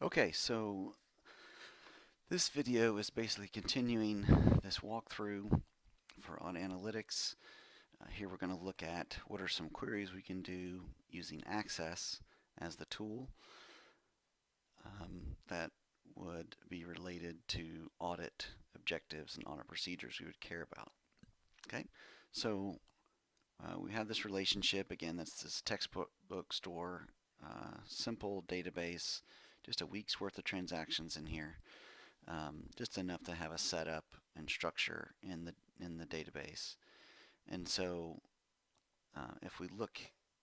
Okay, so this video is basically continuing this walkthrough for on analytics. Here we're going to look at what are some queries we can do using Access as the tool that would be related to audit objectives and audit procedures we would care about. Okay, so we have this relationship again. That's this textbook store, simple database, just a week's worth of transactions in here. Just enough to have a setup and structure in the database. And so, if we look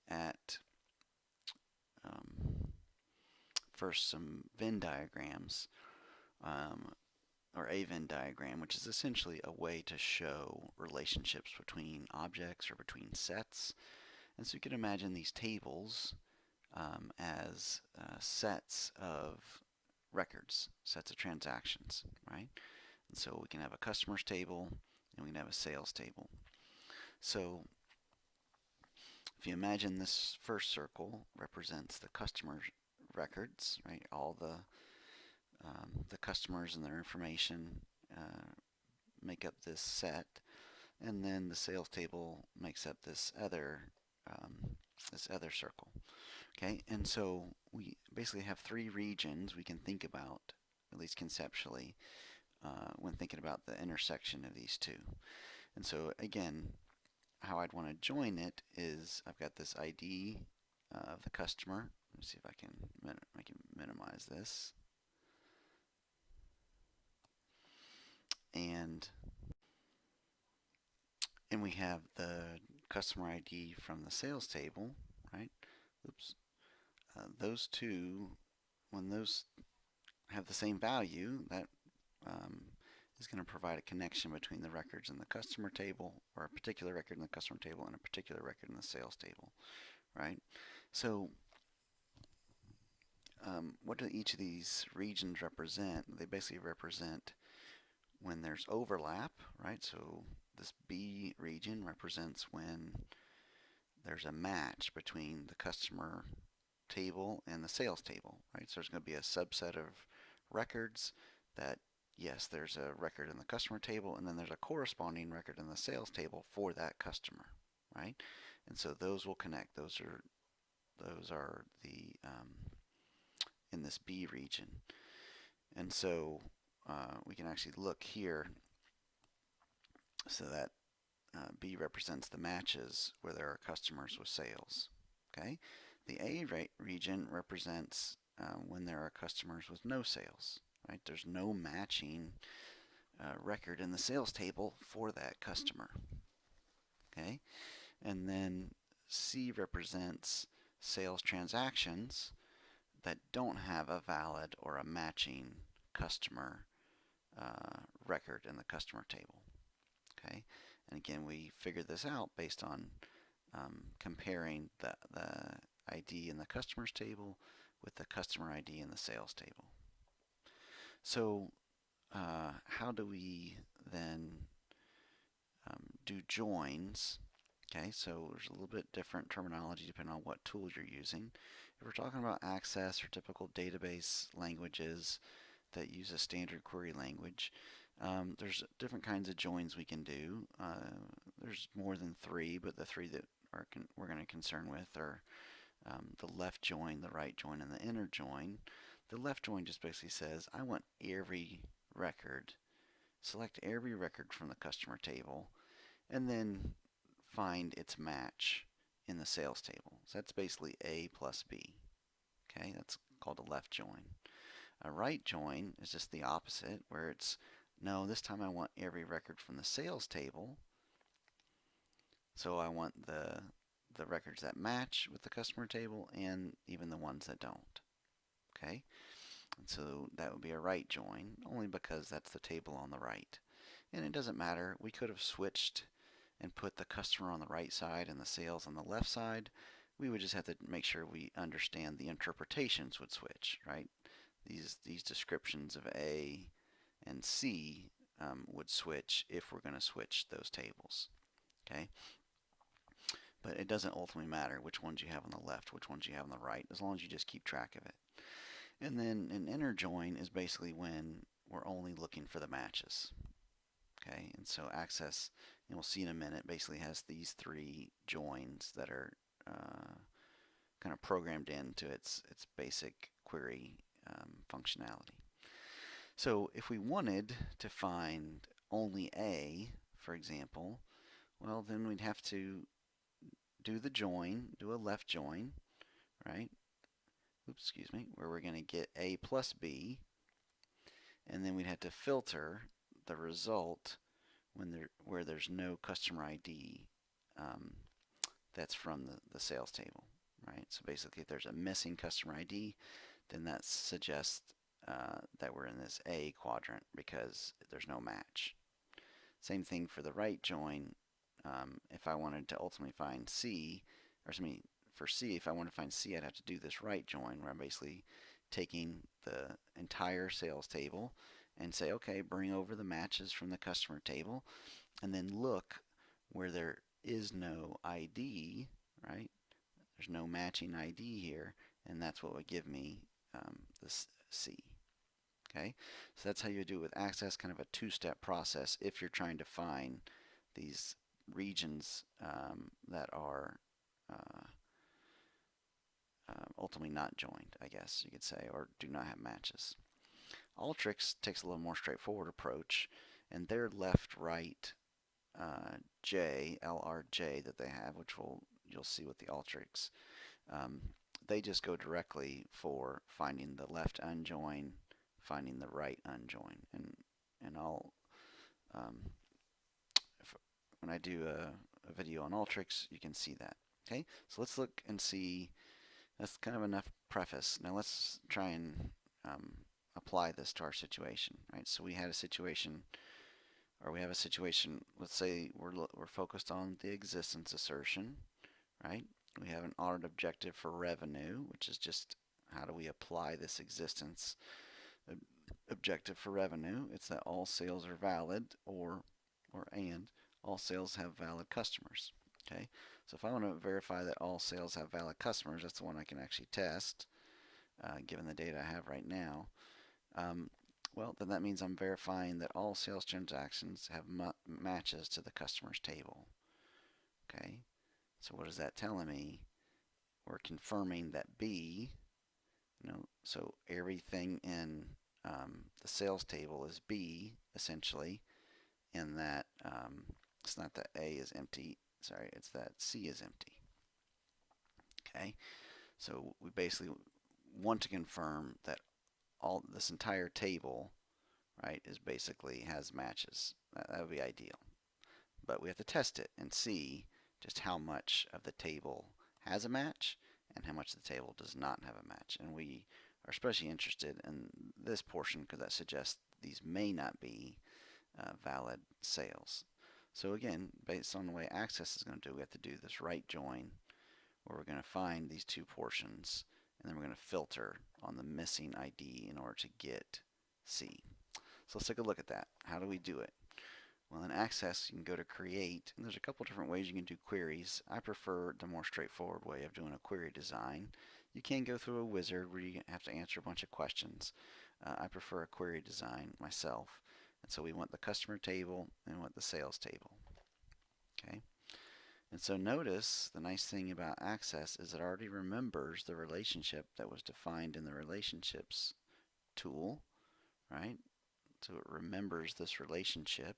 at um, first some Venn diagrams, um, or a Venn diagram, which is essentially a way to show relationships between objects or between sets. And so you can imagine these tables as sets of records, sets of transactions, right? And so we can have a customers table and we can have a sales table. So if you imagine this first circle represents the customer records, right? All the customers and their information make up this set, and then the sales table makes up this other circle. Okay, and so we basically have three regions we can think about, at least conceptually, when thinking about the intersection of these two. And so again, how I'd want to join it is I've got this ID of the customer. Let me see if I can minimize this. And and we have the customer ID from the sales table, right? Oops. Those two, when those have the same value, that um, is going to provide a connection between the records in the customer table, or a particular record in the customer table and a particular record in the sales table, right? So what do each of these regions represent? They basically represent when there's overlap, right? So this B region represents when there's a match between the customer table and the sales table, right? So there's going to be a subset of records that, yes, there's a record in the customer table, and then there's a corresponding record in the sales table for that customer, right? And so those will connect. Those are the in this B region. And so we can actually look here so that B represents the matches where there are customers with sales. Okay, the A region represents when there are customers with no sales. Right, there's no matching record in the sales table for that customer. Okay, and then C represents sales transactions that don't have a valid or a matching customer record in the customer table. Okay, and again, we figured this out based on comparing the ID in the customers table with the customer ID in the sales table. So how do we then do joins? Okay, so there's a little bit different terminology depending on what tool you're using. If we're talking about Access or typical database languages that use a standard query language, there's different kinds of joins we can do. There's more than three, but the three that we're going to concern with are the left join, the right join, and the inner join. The left join just basically says I want every record, select every record from the customer table, and then find its match in the sales table. So that's basically A plus B. Okay, that's called a left join. A right join is just the opposite, where it's no, this time I want every record from the sales table. So I want the records that match with the customer table and even the ones that don't. Okay, and so that would be a right join, only because that's the table on the right. And it doesn't matter, we could have switched and put the customer on the right side and the sales on the left side. We would just have to make sure we understand the interpretations would switch, right? These descriptions of A and C would switch if we're going to switch those tables. Okay, but it doesn't ultimately matter which ones you have on the left, which ones you have on the right, as long as you just keep track of it. And then an inner join is basically when we're only looking for the matches. Okay, and so Access, and we'll see in a minute, basically has these three joins that are kind of programmed into its basic query functionality. So if we wanted to find only A, for example, well, then we'd have to do the join, do a left join, right? Oops, excuse me, where we're going to get A plus B, and then we'd have to filter the result where there's no customer ID that's from the sales table, right? So basically, if there's a missing customer ID, then that suggests that we're in this A quadrant because there's no match. Same thing for the right join. If I wanted to ultimately find C, or excuse me, for C, if I want to find C, I'd have to do this right join where I'm basically taking the entire sales table and say, okay, bring over the matches from the customer table, and then look where there is no ID, right? There's no matching ID here, and that's what would give me this C. Okay, so that's how you do it with Access, kind of a two-step process if you're trying to find these regions that are ultimately not joined, I guess you could say, or do not have matches. Alteryx takes a little more straightforward approach, and their left-right J, LRJ that they have, which you'll see with the Alteryx, they just go directly for finding the left unjoin, finding the right unjoin, and I'll when I do a video on Alteryx, you can see that. Okay, so let's look and see. That's kind of enough preface. Now let's try and apply this to our situation. Right, so we had a situation, or we have a situation. Let's say we're focused on the existence assertion, right? We have an audit objective for revenue, which is just how do we apply this existence objective for revenue. It's that all sales are valid, and all sales have valid customers. Okay, so if I want to verify that all sales have valid customers, that's the one I can actually test, given the data I have right now. Well, then that means I'm verifying that all sales transactions have matches to the customers table. Okay, so what is that telling me? We're confirming that B, so everything in the sales table is B, essentially, and that it's not that A is empty, sorry, it's that C is empty. Okay, so we basically want to confirm that all this entire table, right, is basically has matches. That would be ideal. But we have to test it and see just how much of the table has a match and how much of the table does not have a match. And we are especially interested in this portion because that suggests these may not be valid sales. So again, based on the way Access is going to do, we have to do this right join where we're going to find these two portions, and then we're going to filter on the missing ID in order to get C. So let's take a look at that. How do we do it? Well, in Access, you can go to Create, and there's a couple different ways you can do queries. I prefer the more straightforward way of doing a query design. You can go through a wizard where you have to answer a bunch of questions. I prefer a query design myself. And so we want the customer table and we want the sales table. Okay. And so notice the nice thing about Access is it already remembers the relationship that was defined in the relationships tool, right? So it remembers this relationship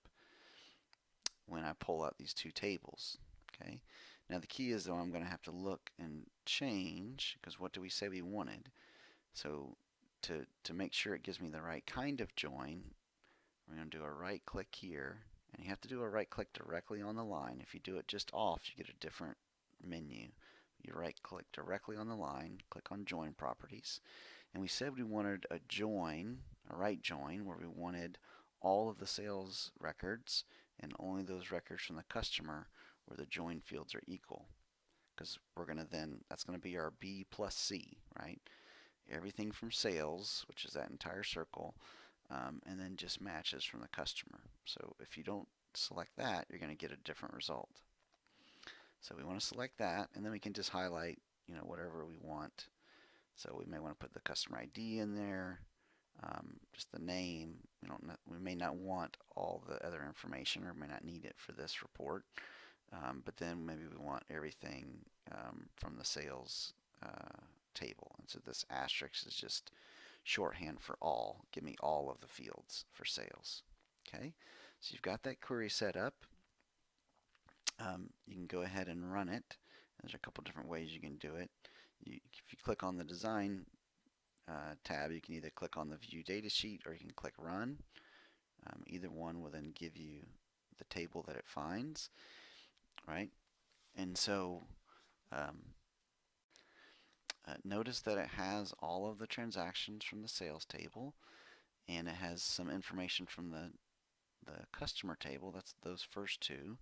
when I pull out these two tables. Okay. Now the key is though I'm going to have to look and change because what do we say we wanted? So to make sure it gives me the right kind of join, we're going to do a right click here, and you have to do a right click directly on the line. If you do it just off, you get a different menu. You right click directly on the line, click on join properties, and we said we wanted a join, a right join, where we wanted all of the sales records and only those records from the customer where the join fields are equal. Because we're going to then, that's going to be our B plus C, right? Everything from sales, which is that entire circle, and then just matches from the customer. So if you don't select that, you're going to get a different result. So we want to select that, and then we can just highlight, whatever we want So we may want to put the customer ID in there, just the name. We may not want all the other information, or may not need it for this report. But then maybe we want everything from the sales table. And so this asterisk is just shorthand for all. Give me all of the fields for sales. Okay, so you've got that query set up. You can go ahead and run it. There's a couple different ways you can do it. If you click on the design tab, you can either click on the view data sheet or you can click run. Either one will then give you the table that it finds, right? And so notice that it has all of the transactions from the sales table, and it has some information from the customer table. That's those first two,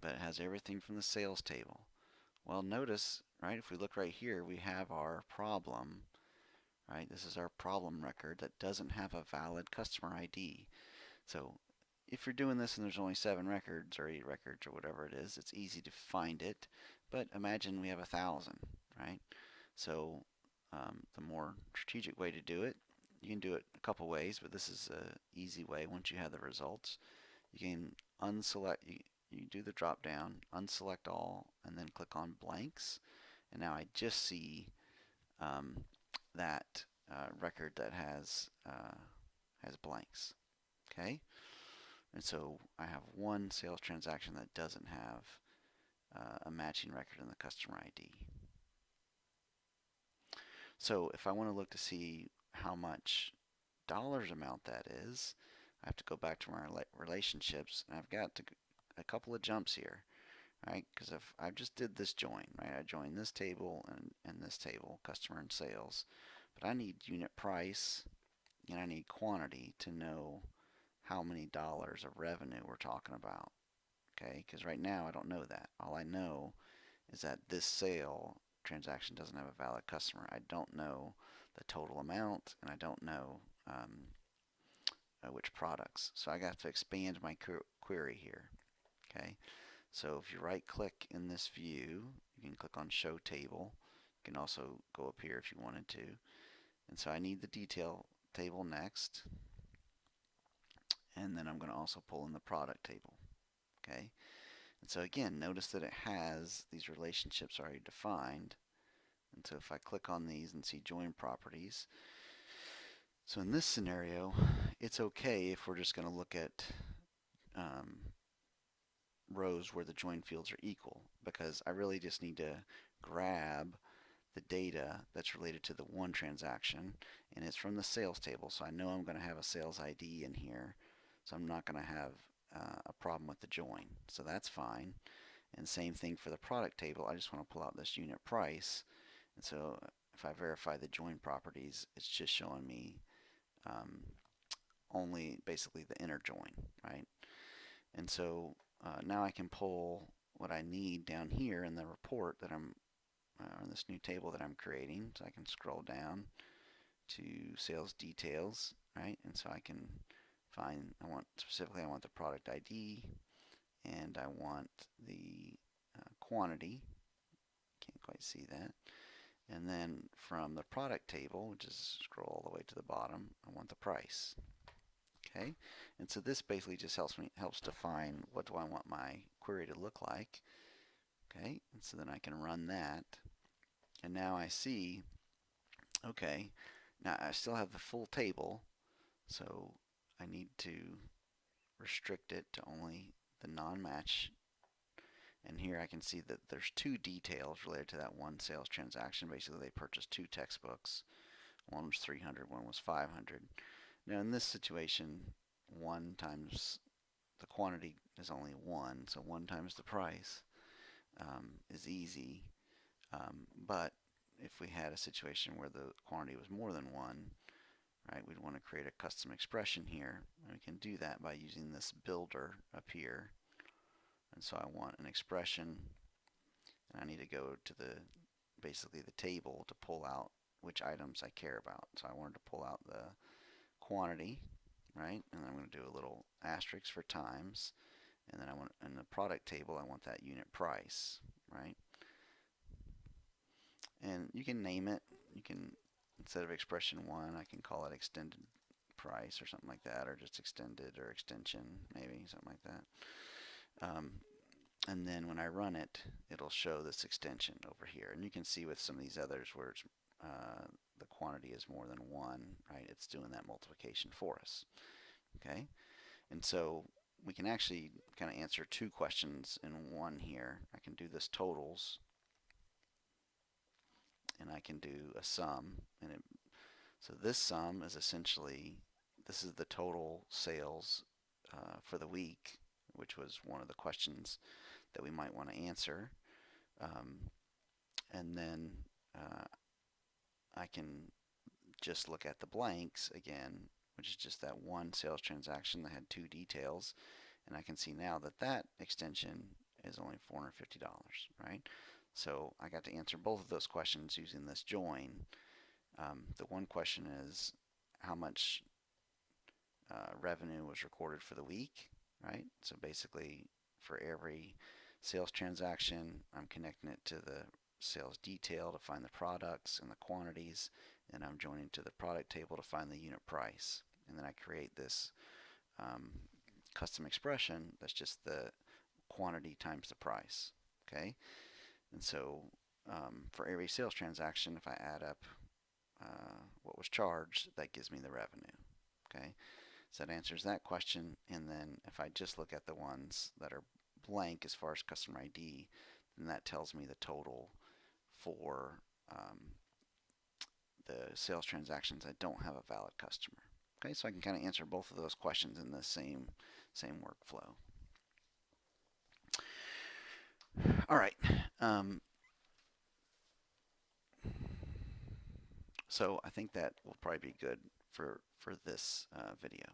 but it has everything from the sales table. Well, notice, right, if we look right here, we have our problem, right? This is our problem record that doesn't have a valid customer ID. So if you're doing this and there's only 7 records or 8 records or whatever it is, it's easy to find it. But imagine we have 1,000, right? So the more strategic way to do it, you can do it a couple ways, but this is an easy way. Once you have the results, you can unselect, you do the drop down, unselect all, and then click on blanks. And now I just see that record that has blanks. Okay, and so I have one sales transaction that doesn't have a matching record in the customer ID. So if I want to look to see how much dollars amount that is, I have to go back to my relationships, and I've got a couple of jumps here, right? Because if I just did this join, right? I joined this table and this table, customer and sales, but I need unit price and I need quantity to know how many dollars of revenue we're talking about, okay? Because right now I don't know that. All I know is that this sale transaction doesn't have a valid customer. I don't know the total amount, and I don't know which products. So I got to expand my query here. Okay, so if you right click in this view, you can click on show table. You can also go up here if you wanted to. And so I need the detail table next, and then I'm going to also pull in the product table. Okay, and so again, notice that it has these relationships already defined. And so if I click on these and see join properties, so in this scenario, it's okay if we're just going to look at rows where the join fields are equal, because I really just need to grab the data that's related to the one transaction, and it's from the sales table, so I know I'm going to have a sales ID in here, so I'm not going to have a problem with the join, so that's fine. And same thing for the product table. I just want to pull out this unit price, and so if I verify the join properties, it's just showing me only basically the inner join, right? And so now I can pull what I need down here in the report that I'm in this new table that I'm creating. So I can scroll down to sales details, right? And so I can find, I want the product ID, and I want the quantity. Can't quite see that. And then from the product table, which is scroll all the way to the bottom, I want the price. Okay, and so this basically just helps define what do I want my query to look like. Okay, and so then I can run that, and now I see, okay, now I still have the full table, so I need to restrict it to only the non-match. And here I can see that there's 2 details related to that one sales transaction. Basically, they purchased 2 textbooks. One was 300, one was 500. Now in this situation, 1 times the quantity is only 1, so 1 times the price is easy. But if we had a situation where the quantity was more than 1, right, we'd want to create a custom expression here. And we can do that by using this builder up here. And so I want an expression, and I need to go to basically the table to pull out which items I care about. So I wanted to pull out the quantity, right? And I'm going to do a little asterisk for times. And then I want, in the product table, I want that unit price, right? And you can name it. you can, instead of expression 1, I can call it extended price or something like that, or just extended or extension, maybe something like that. And then when I run it, it'll show this extension over here. And you can see with some of these others where it's, the quantity is more than 1, right? It's doing that multiplication for us. Okay? And so we can actually kind of answer 2 questions in one here. I can do this totals, and I can do a sum. So this sum is essentially, this is the total sales for the week, which was one of the questions that we might want to answer. And then I can just look at the blanks again, which is just that one sales transaction that had 2 details. And I can see now that that extension is only $450, right? So I got to answer both of those questions using this join. The one question is how much revenue was recorded for the week, right? So basically, for every sales transaction, I'm connecting it to the sales detail to find the products and the quantities, and I'm joining to the product table to find the unit price. And then I create this custom expression that's just the quantity times the price. Okay, and so for every sales transaction, if I add up what was charged, that gives me the revenue. Okay, so that answers that question. And then if I just look at the ones that are blank as far as customer ID, then that tells me the total for the sales transactions that don't have a valid customer. Okay, so I can kind of answer both of those questions in the same workflow. All right. So I think that will probably be good for this video.